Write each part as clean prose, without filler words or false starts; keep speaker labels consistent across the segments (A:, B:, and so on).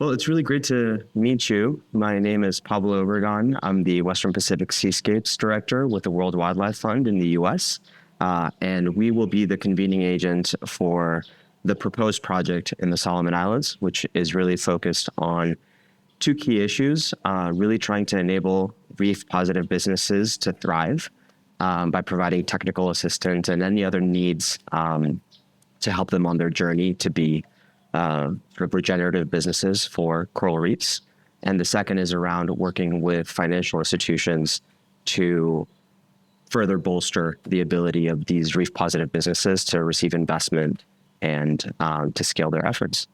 A: Well, it's really great to meet you. My name is Pablo Obregon. I'm the Western Pacific Seascapes Director with the World Wildlife Fund in the U.S., and we will be the convening agent for the proposed project in the Solomon Islands, which is really focused on two key issues, really trying to enable reef-positive businesses to thrive by providing technical assistance and any other needs to help them on their journey to be sort of regenerative businesses for coral reefs. And the second is around working with financial institutions to further bolster the ability of these reef-positive businesses to receive investment and to scale their efforts.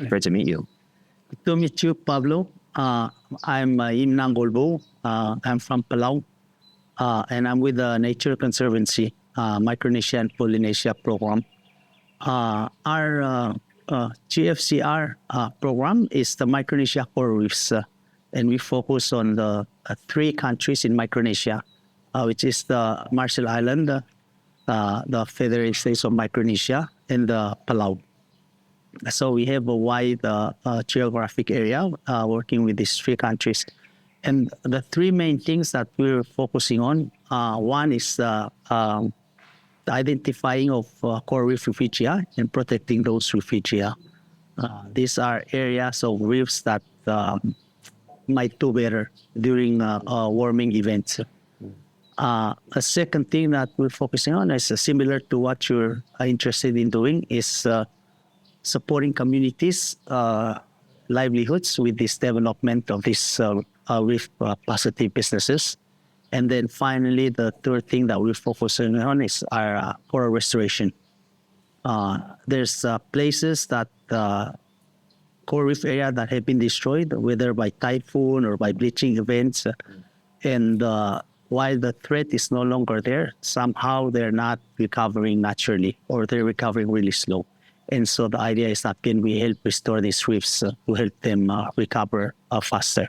A: Great to meet you.
B: Good to meet you, Pablo. I'm Yimnang Golbuu. I'm from Palau, and I'm with the Nature Conservancy, Micronesia and Polynesia program. Our GFCR program is the Micronesia coral reefs, and we focus on the three countries in Micronesia, which is the Marshall Island, the Federated States of Micronesia, and the Palau. So we have a wide geographic area working with these three countries. And the three main things that we're focusing on, one is the identifying of coral reef refugia and protecting those refugia. These are areas of reefs that might do better during warming events. A second thing that we're focusing on is similar to what you're interested in doing is supporting communities' livelihoods with this development of these reef-positive businesses. And then finally, the third thing that we're focusing on is our coral restoration. There's places that coral reef area that have been destroyed, whether by typhoon or by bleaching events. And while the threat is no longer there, somehow they're not recovering naturally, or they're recovering really slow. And so the idea is that can we help restore these reefs to help them recover faster.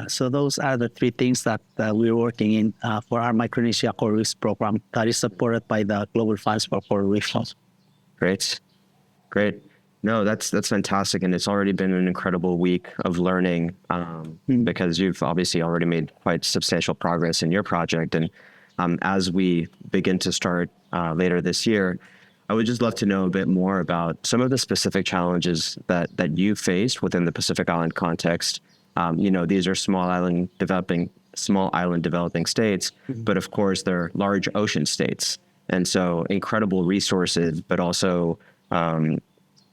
B: So those are the three things that we're working in for our Micronesia Coral Reefs program that is supported by the Global Funds for Coral Reefs.
A: Great. No, that's fantastic, and it's already been an incredible week of learning because you've obviously already made quite substantial progress in your project. And as we begin to start later this year, I would just love to know a bit more about some of the specific challenges that you faced within the Pacific Island context. These are small island developing states, but of course they're large ocean states, and so incredible resources, but also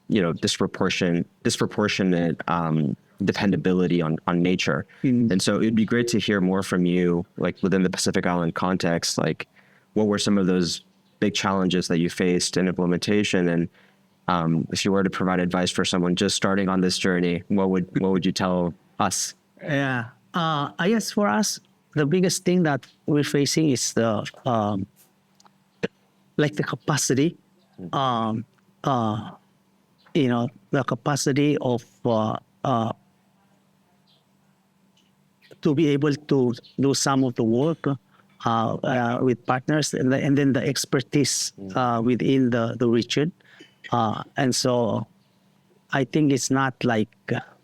A: disproportionate dependability on nature. And so it'd be great to hear more from you, like within the Pacific Island context, like what were some of those big challenges that you faced in implementation, and if you were to provide advice for someone just starting on this journey, what would you tell us?
B: Yeah, I guess for us, the biggest thing that we're facing is the capacity, the capacity of to be able to do some of the work with partners, and then the expertise within the region. And so I think it's not like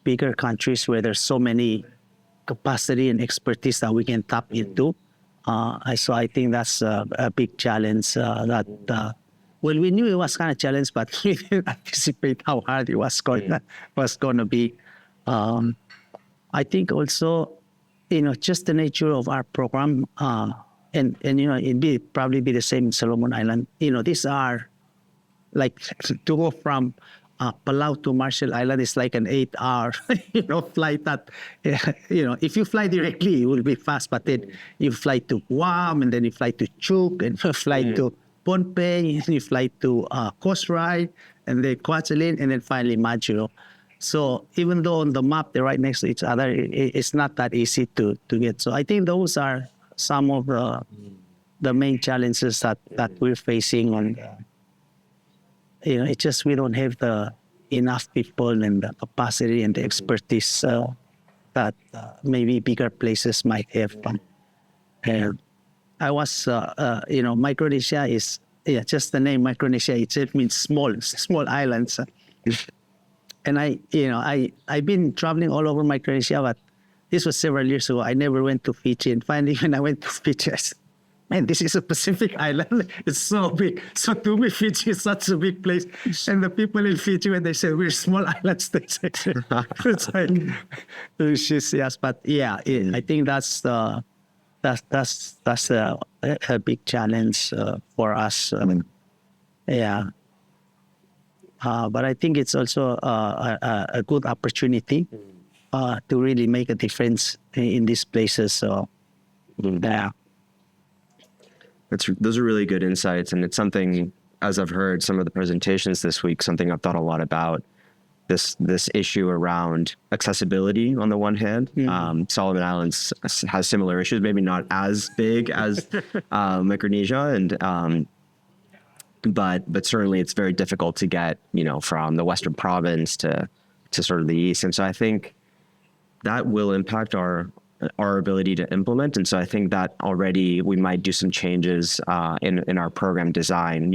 B: bigger countries where there's so many capacity and expertise that we can tap into. So I think that's a big challenge we knew it was kind of challenge, but we didn't anticipate how hard it was going to be. I think also, just the nature of our program, and it'd probably be the same in Solomon Island. These are like to go from Palau to Marshall Island is like an 8-hour, flight that, if you fly directly, it will be fast, but then you fly to Guam, and then you fly to Chuuk, and you fly to Pohnpei, and you fly to Coast Ride, and then Kwajalein, and then finally Majuro. So even though on the map they're right next to each other, it's not that easy to get. So I think those are some of the main challenges that we're facing on. It's just we don't have enough people and the capacity and the expertise that maybe bigger places might have. Micronesia is, just the name Micronesia itself means small islands. And I've been traveling all over Micronesia, but this was several years ago. I never went to Fiji. And finally, when I went to Fiji, I said, man, this is a Pacific island. It's so big. So to me, Fiji is such a big place. And the people in Fiji, when they say we're small islands, they say, it's like, yes. But yeah, I think that's a big challenge for us. Yeah. But I think it's also a good opportunity to really make a difference in these places. So, yeah.
A: Those are really good insights, and it's something, as I've heard some of the presentations this week, something I've thought a lot about. This issue around accessibility on the one hand. Solomon Islands has similar issues, maybe not as big as Micronesia, and but certainly it's very difficult to get from the Western province to sort of the east, and so I think that will impact our ability to implement. And so I think that already we might do some changes in our program design.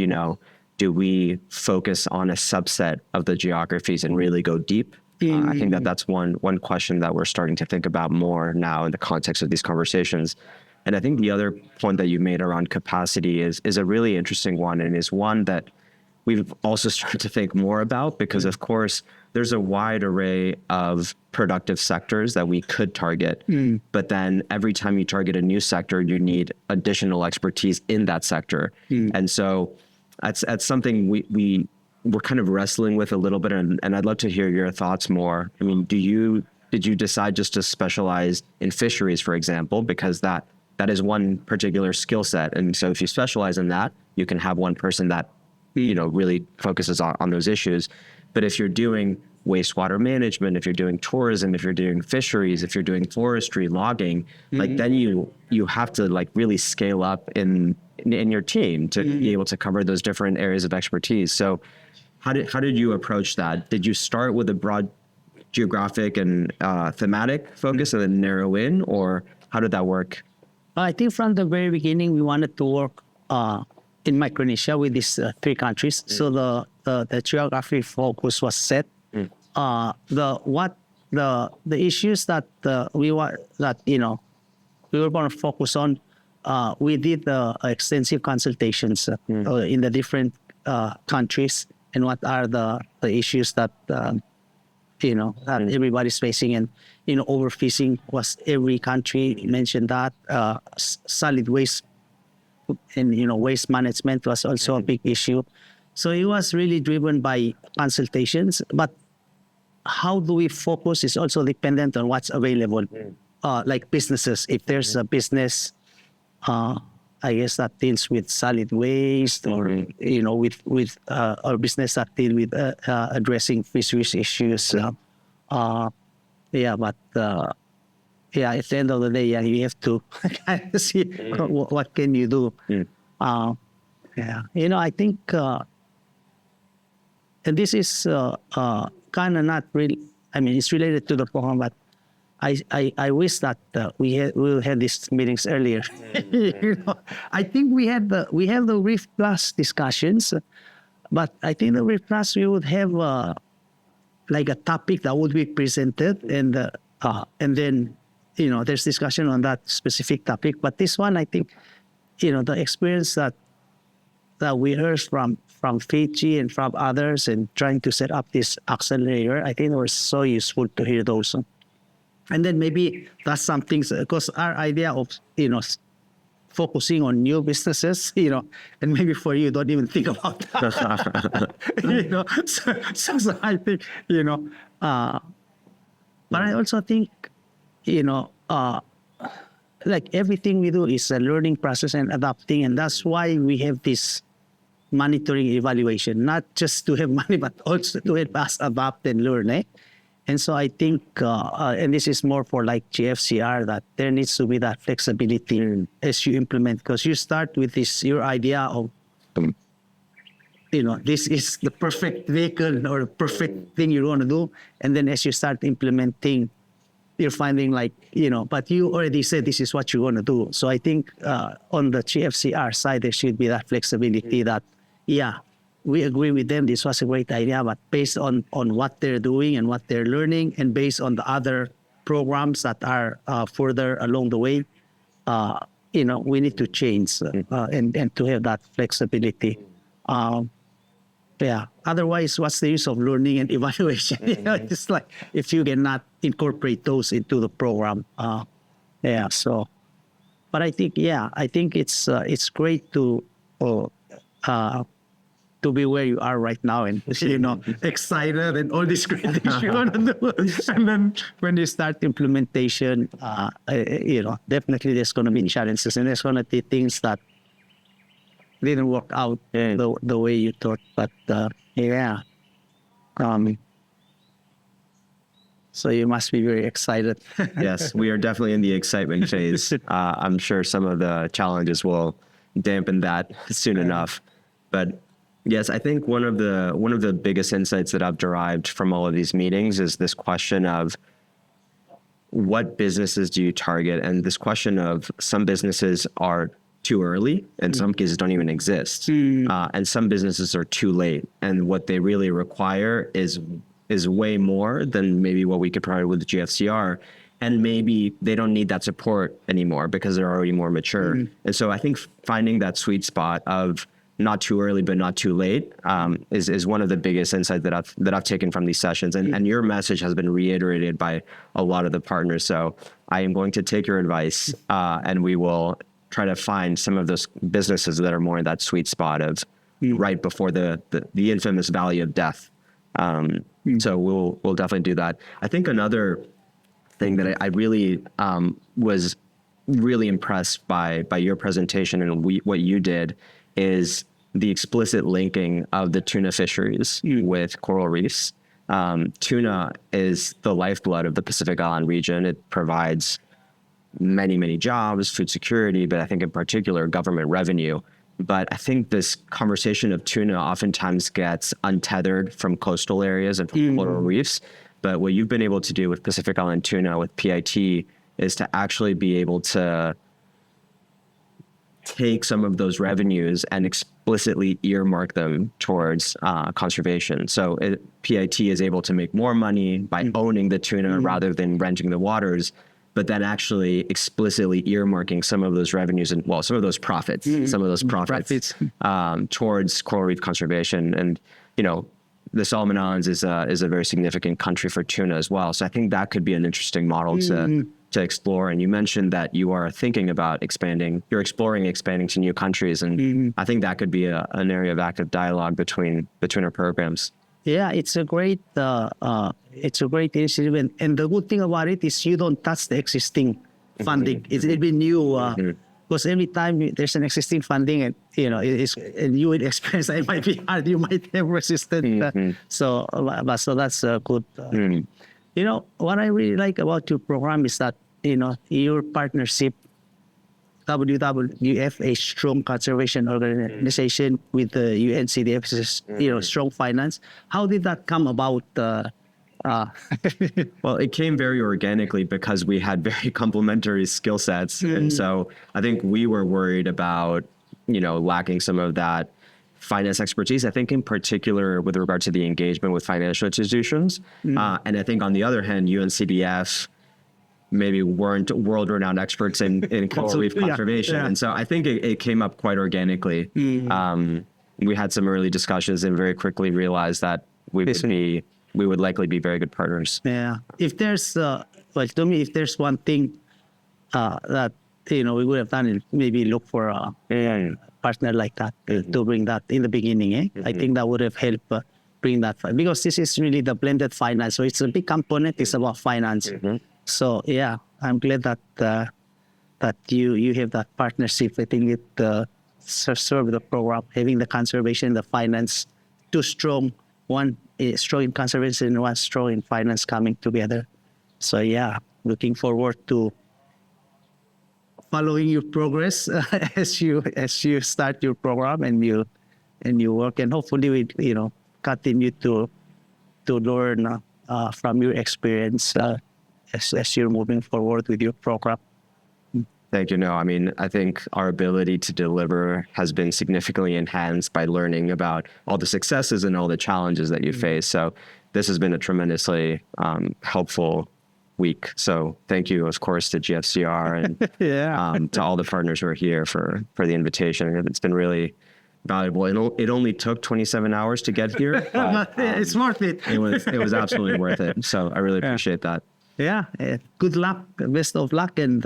A: Do we focus on a subset of the geographies and really go deep? I think that's one question that we're starting to think about more now in the context of these conversations. And I think the other point that you made around capacity is a really interesting one, and is one that we've also started to think more about, because of course there's a wide array of productive sectors that we could target. But then every time you target a new sector, you need additional expertise in that sector. And so that's something we're kind of wrestling with a little bit. And I'd love to hear your thoughts more. I mean, did you decide just to specialize in fisheries, for example, because that is one particular skill set. And so if you specialize in that, you can have one person that really focuses on those issues. But if you're doing wastewater management, if you're doing tourism, if you're doing fisheries, if you're doing forestry, logging, like then you have to like really scale up in your team to be able to cover those different areas of expertise. So how did you approach that? Did you start with a broad geographic and thematic focus and then narrow in, or how did that work?
B: I think from the very beginning, we wanted to work in Micronesia with these three countries. So the geography focus was set. The issues that we were going to focus on, we did extensive consultations in the different countries, and what are the issues that that everybody's facing. And overfishing was, every country mentioned that. Solid waste and waste management was also a big issue. So it was really driven by consultations, but how do we focus is also dependent on what's available. Like businesses, if there's a business, I guess that deals with solid waste, or with a business that deal with addressing fisheries issues. At the end of the day, you have to kind of see what can you do. I think, and this is kind of not really, I mean, it's related to the program, but I wish that we had these meetings earlier. I think we have the RIF Plus discussions, but I think the RIF Plus, we would have like a topic that would be presented, and then there's discussion on that specific topic. But this one, I think, the experience that we heard from Fiji and from others, and trying to set up this accelerator, I think it was so useful to hear those. And then maybe that's something, because our idea of, focusing on new businesses, and maybe for you, don't even think about that. So I think, but I also think, like everything we do is a learning process and adapting. And that's why we have this monitoring evaluation, not just to have money, but also to help us adapt and learn. And so I think, and this is more for like GFCR, that there needs to be that flexibility as you implement, because you start with your idea of, this is the perfect vehicle or the perfect thing you're going to do. And then as you start implementing, you're finding like, but you already said this is what you're going to do. So I think on the GFCR side, there should be that flexibility that, we agree with them. This was a great idea, but based on what they're doing and what they're learning, and based on the other programs that are further along the way, we need to change and to have that flexibility. Otherwise, what's the use of learning and evaluation? It's like if you cannot incorporate those into the program. So, but I think it's great to be where you are right now and excited and all this great things you want to do. And then when you start implementation, definitely there's going to be challenges and there's going to be things that didn't work out the way you thought. But so you must be very excited.
A: Yes, we are definitely in the excitement phase. I'm sure some of the challenges will dampen that soon enough. But yes, I think one of the biggest insights that I've derived from all of these meetings is this question of what businesses do you target? And this question of some businesses are too early, in some cases don't even exist. And some businesses are too late. And what they really require is way more than maybe what we could provide with the GFCR. And maybe they don't need that support anymore because they're already more mature. And so I think finding that sweet spot of not too early but not too late is one of the biggest insights that I've taken from these sessions. And your message has been reiterated by a lot of the partners. So I am going to take your advice and we will try to find some of those businesses that are more in that sweet spot of right before the infamous valley of death. So we'll definitely do that. I think another thing that I really was really impressed by your presentation and what you did is the explicit linking of the tuna fisheries with coral reefs. Tuna is the lifeblood of the Pacific Island region. It provides many, many jobs, food security, but I think in particular government revenue. But I think this conversation of tuna oftentimes gets untethered from coastal areas and from coral reefs. But what you've been able to do with Pacific Island tuna, with PIT, is to actually be able to take some of those revenues and explicitly earmark them towards conservation. So PIT is able to make more money by owning the tuna rather than renting the waters, but then actually explicitly earmarking some of those revenues and some of those profits, towards coral reef conservation. And, the Solomon Islands is a very significant country for tuna as well. So I think that could be an interesting model to explore. And you mentioned that you are thinking about you're exploring expanding to new countries. And I think that could be an area of active dialogue between our programs.
B: Yeah, it's a great initiative, and the good thing about it is you don't touch the existing funding. It'll be new because every time there's an existing funding, and it's a new experience. It might be hard. You might have resisted. So that's good. What I really like about your program is that your partnership. WWF, a strong conservation organization with the UNCDF, strong finance. How did that come about?
A: Well, it came very organically because we had very complementary skill sets. And so I think we were worried about, lacking some of that finance expertise. I think in particular with regard to the engagement with financial institutions. And I think on the other hand, UNCDF maybe weren't world-renowned experts in coral reef conservation. And so I think it came up quite organically. We had some early discussions and very quickly realized that we would likely be very good partners.
B: Yeah. If there's, to me, if there's one thing that, we would have done, maybe look for a partner like that to bring that in the beginning. I think that would have helped bring that, because this is really the blended finance. So it's a big component. It's about finance. So I'm glad that you have that partnership. I think it serve the program, having the conservation, the finance, two strong, one strong in conservation and one strong in finance coming together. So looking forward to following your progress as you start your program and you work, and hopefully we continue to learn from your experience as you're moving forward with your program.
A: Thank you. No, I mean, I think our ability to deliver has been significantly enhanced by learning about all the successes and all the challenges that you face. So this has been a tremendously helpful week. So thank you, of course, to GFCR and to all the partners who are here for the invitation. It's been really valuable. It only took 27 hours to get here, but
B: It's worth it.
A: it was absolutely worth it. So I really appreciate that.
B: Yeah, good luck, best of luck, and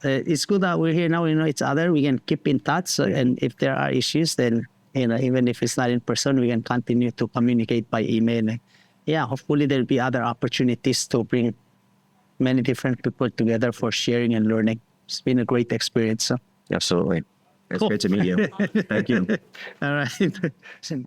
B: it's good that we're here now. We know each other. We can keep in touch, and if there are issues, then even if it's not in person, we can continue to communicate by email. Yeah, hopefully there'll be other opportunities to bring many different people together for sharing and learning. It's been a great experience. So.
A: Absolutely, it's great to meet you. Thank you.
B: All right.